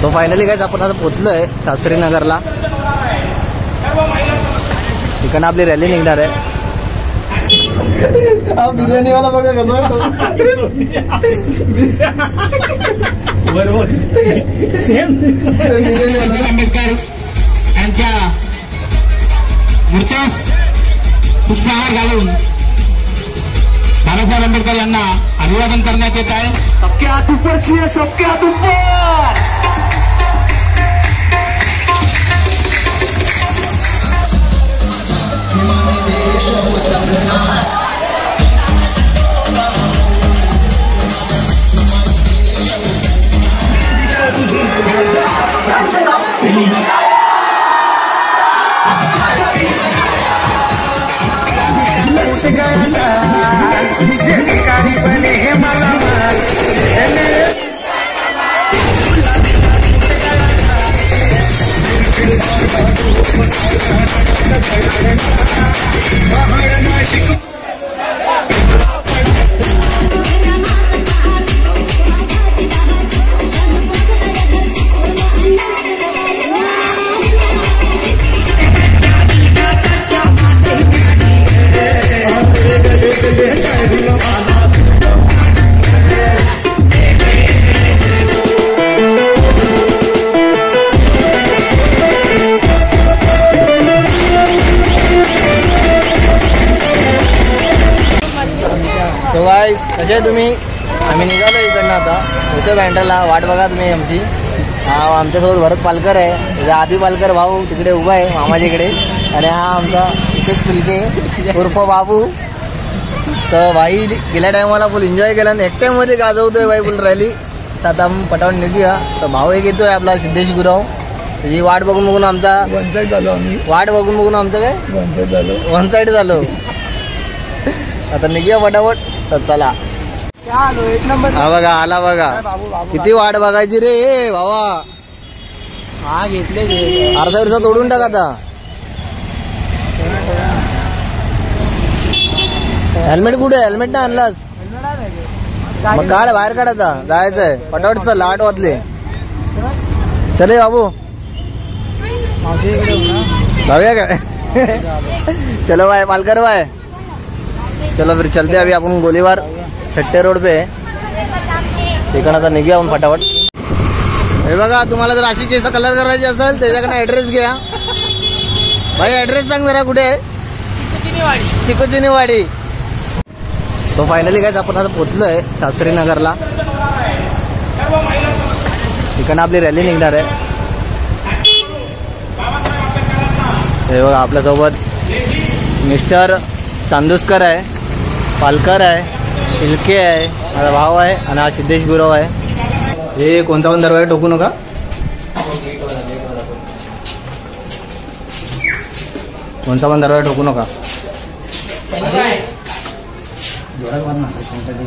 So finally काय आपण आता पोहोचलोय शास्त्री नगरला. तिकडनं आपली रॅली निघणार आहे. बिर्याणीवाला बघा कसं बरोबर आंबेडकर यांच्या मूर्त्यास पुष्पहार घालून बाळासाहेब आंबेडकर यांना अभिवादन करण्यात येत आहे. सबके हाथ ऊपर चाहिए, सबके हाथ ऊपर. कसे तुम्ही आम्ही निघालो इकडनं आता होते बँड्राला. वाट बघा तुम्ही आमची. हा आमच्यासोबत भरत पालकर आहे. त्याचा आधी पालकर भाऊ तिकडे उभा आहे मामाजीकडे. आणि हा आमचा इथेच पिलके उर्फ बाबू. तर भाई गेल्या टायमाला फुल एन्जॉय केला आणि एकट्यामध्ये गाजवतोय भाई फुल रॅली. तर आता आपण पटावून निघूया. तर भाऊ एक येतोय आपला सिद्धेश गुराव. त्याची वाट बघून आमचा वन साईड झालो आम्ही. वाट बघून आमचं काय वन साईड झालो. आता निघूया पटापट. तर चला. हा बघा आला बघा. किती वाट बघायची रे भावा. हा घेतले अर्धा वर्षा तोडून टाक आता. हेल्मेट कुठे? हेल्मेट नाही आणलास? मग काढ बाहेर काढ. आता जायचंय पटापट. चल 8 वाजले. चले बाबू जाऊया काय? चलो भाई पालकर भाई. चलो फिर चलते अभी आपण गोलीबार छट्टे रोड पे. तिकडं आता निघूया आपण फटाफट. हे बघा तुम्हाला जर अशी केस कलर करायची असेल त्याच्याकडे ऍड्रेस घ्या. भाई ऍड्रेस सांग जरा. कुठे? चिकुचिनीवाडी. सो फायनली काय आपण आता पोहोचलोय शास्त्री नगरला. तिकडनं आपली रॅली निघणार आहे. हे बघा आपल्यासोबत मिस्टर चांदूसकर आहे, पालकर आहे, इलके आहे, माझा भाव आहे आणि हा सिद्धेश गुरव आहे. हे कोणता पण दरवाजा ठोकू नका. कोणता पण दरवाजा ठोकू नका.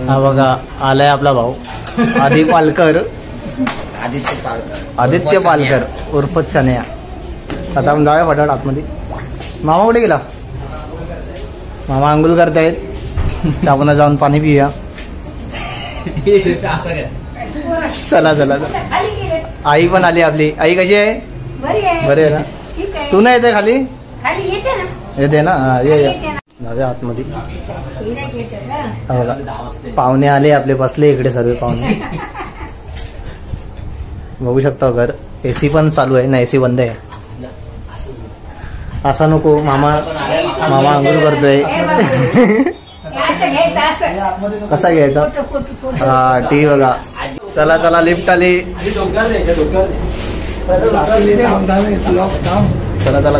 हा बघा आलाय आपला भाऊ आधी पालकर. आदित्य पालकर उर्फ चन्या. आता आपण जाऊया फटाफट आतमध्ये. मामा कुठे गेला? मामा अंघोळ करतायत. आपण जाऊन पाणी पिऊया. चला चला चला. आई पण आली आपली. आई कशी आहे? बरी आहे ना? तू नाही येते खाली? येते ना. ये जाऊया आतमध्ये. पाहुणे आले आपले. बसले इकडे सर्व पाहुणे. बघू शकता घर. एसी पण चालू आहे ना. एसी बंद आहे. असा नको. मामा अंघोळ करतोय. कसा घ्यायचा? हा ठीक बघा. चला चला लिफ्ट आली. चला चला चला.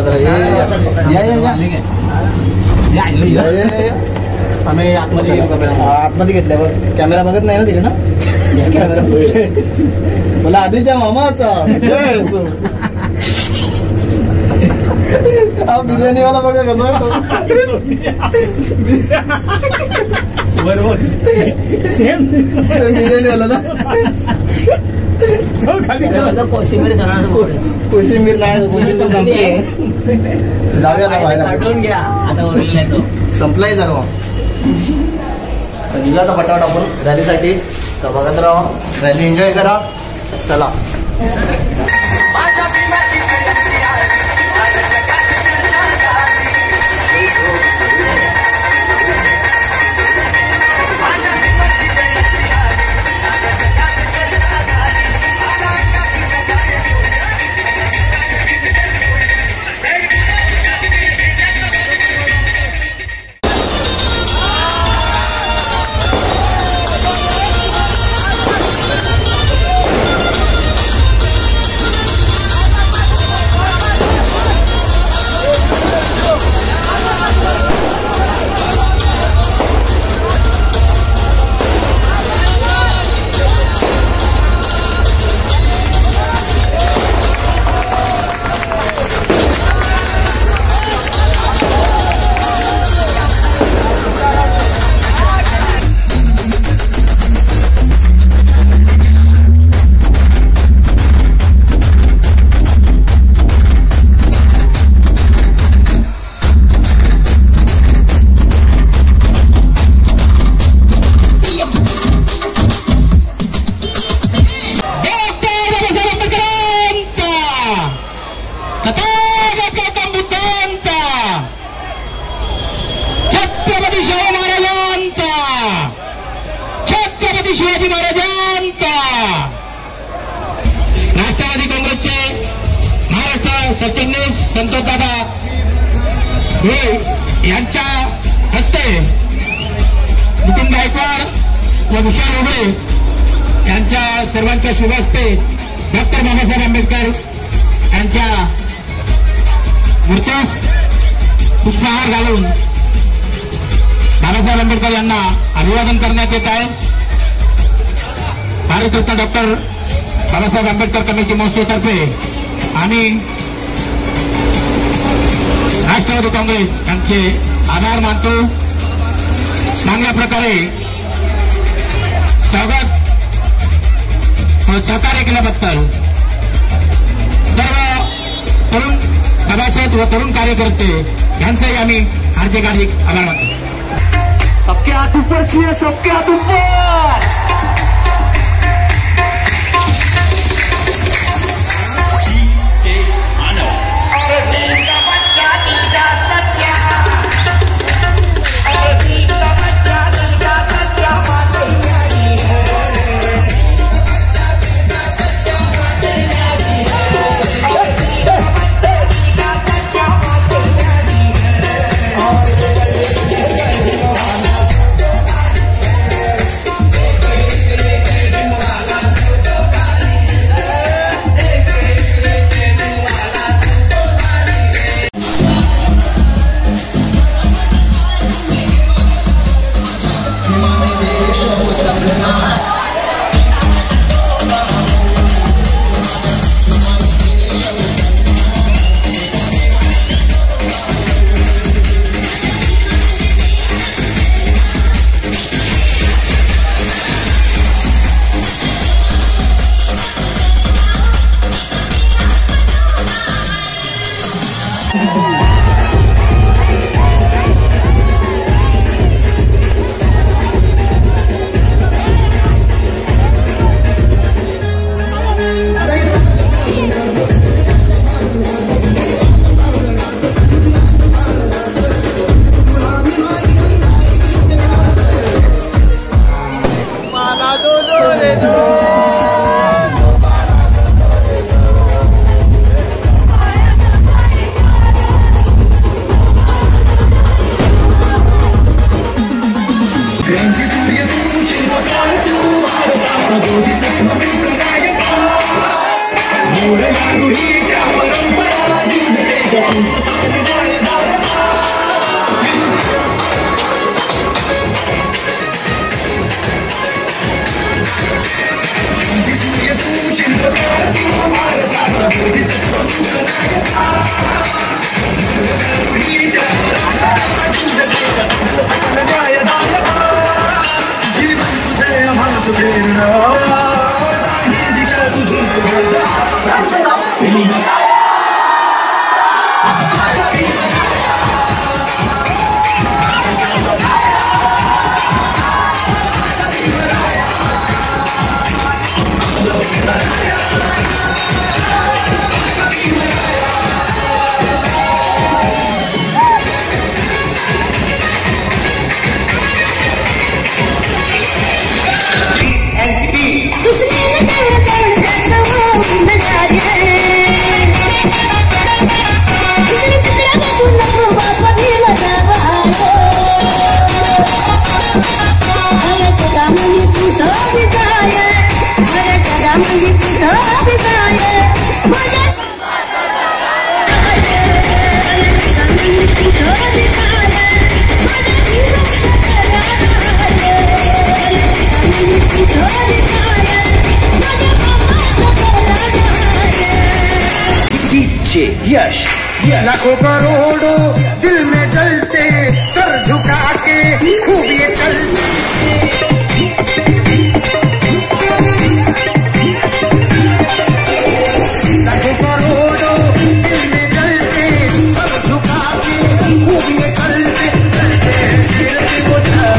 आम्ही आतमध्ये घेतल्या बघ. कॅमेरा बघत नाही ना तिकडे ना. मला आधीच्या मामाचा बिर्याणीवाला बघा कसं बरोबर सेम बिर्याणीवाला ना. कोशिंबीर कोशिंबीर नाही. कोशिंबीर संपली. जाऊया आता बाहेर. काढून घ्या आता. उरलेला तो संपलाय सर्व. निघा आता फटाफट आपण रॅलीसाठी. तर बघत राहा. रॅली एन्जॉय करा. चला. शिवाजी महाराजांचा राष्ट्रवादी काँग्रेसचे महाराष्ट्र सरचिटणीस संतोषदादा हे यांच्या हस्ते मुकुंद गायकवाड व विशाल उभे यांच्या सर्वांच्या शुभ हस्ते डॉक्टर बाबासाहेब आंबेडकर यांच्या मूर्तीस पुष्पहार घालून बाबासाहेब आंबेडकर यांना अभिवादन करण्यात येत आहे. भारतरत्न डॉक्टर बाबासाहेब आंबेडकर कमिटी संस्थेतर्फे आणि राष्ट्रवादी काँग्रेस यांचे आभार मानतो. चांगल्या प्रकारे स्वागत व सहकार्य केल्याबद्दल सर्व तरुण सभासद व तरुण कार्यकर्ते यांचेही आम्ही हार्दिक आभार मानतो. सबके हाथ ऊपर चाहिए, सबके हाथ ऊपर. यश लाखों करोड़ों दिल में जलते सर झुका के खूब ये चलते लाखों करोड़ों दिल में जलते सर झुका के खूब ये चलते शेर की बुझा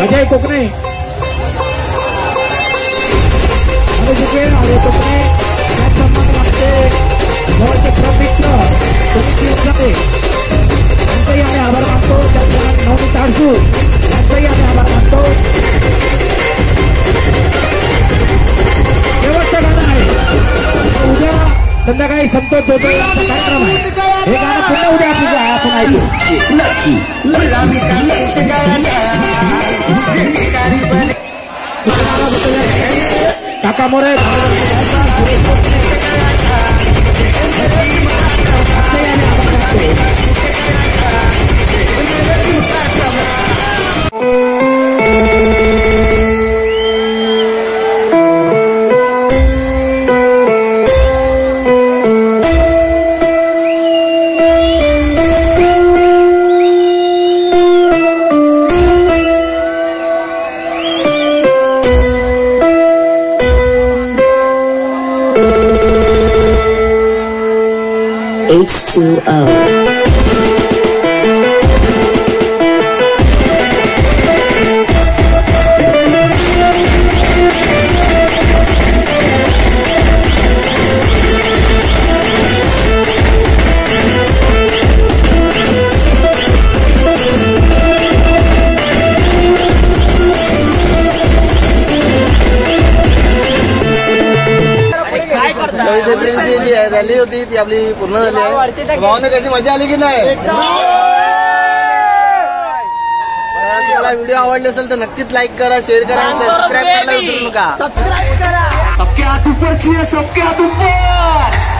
अजय कोकणे अजय कोकणे या सन्मान वाटते जवळचे प्रमित्र त्यांचाही आम्ही आभार मानतो. त्याचप्रमाणे नवनीत आडसू त्यांचाही आम्ही आभार मानतो. शेवटचं गाणं आहे उद्या संध्याकाळी संतोष जोते यांचा कार्यक्रम आहे. हे गाणं पुन्हा उद्या आपण ऐकू. काका मोरे H2O. झाली होती ती आपली पूर्ण झाली आहे. भावाने कशी मजा आली की नाही? तुम्हाला व्हिडिओ आवडले असेल तर नक्कीच लाईक करा, शेअर करा आणि सबस्क्राईब करायला विसरू नका. सबके हाथ ऊपर चाहिए, सबके हाथ ऊपर.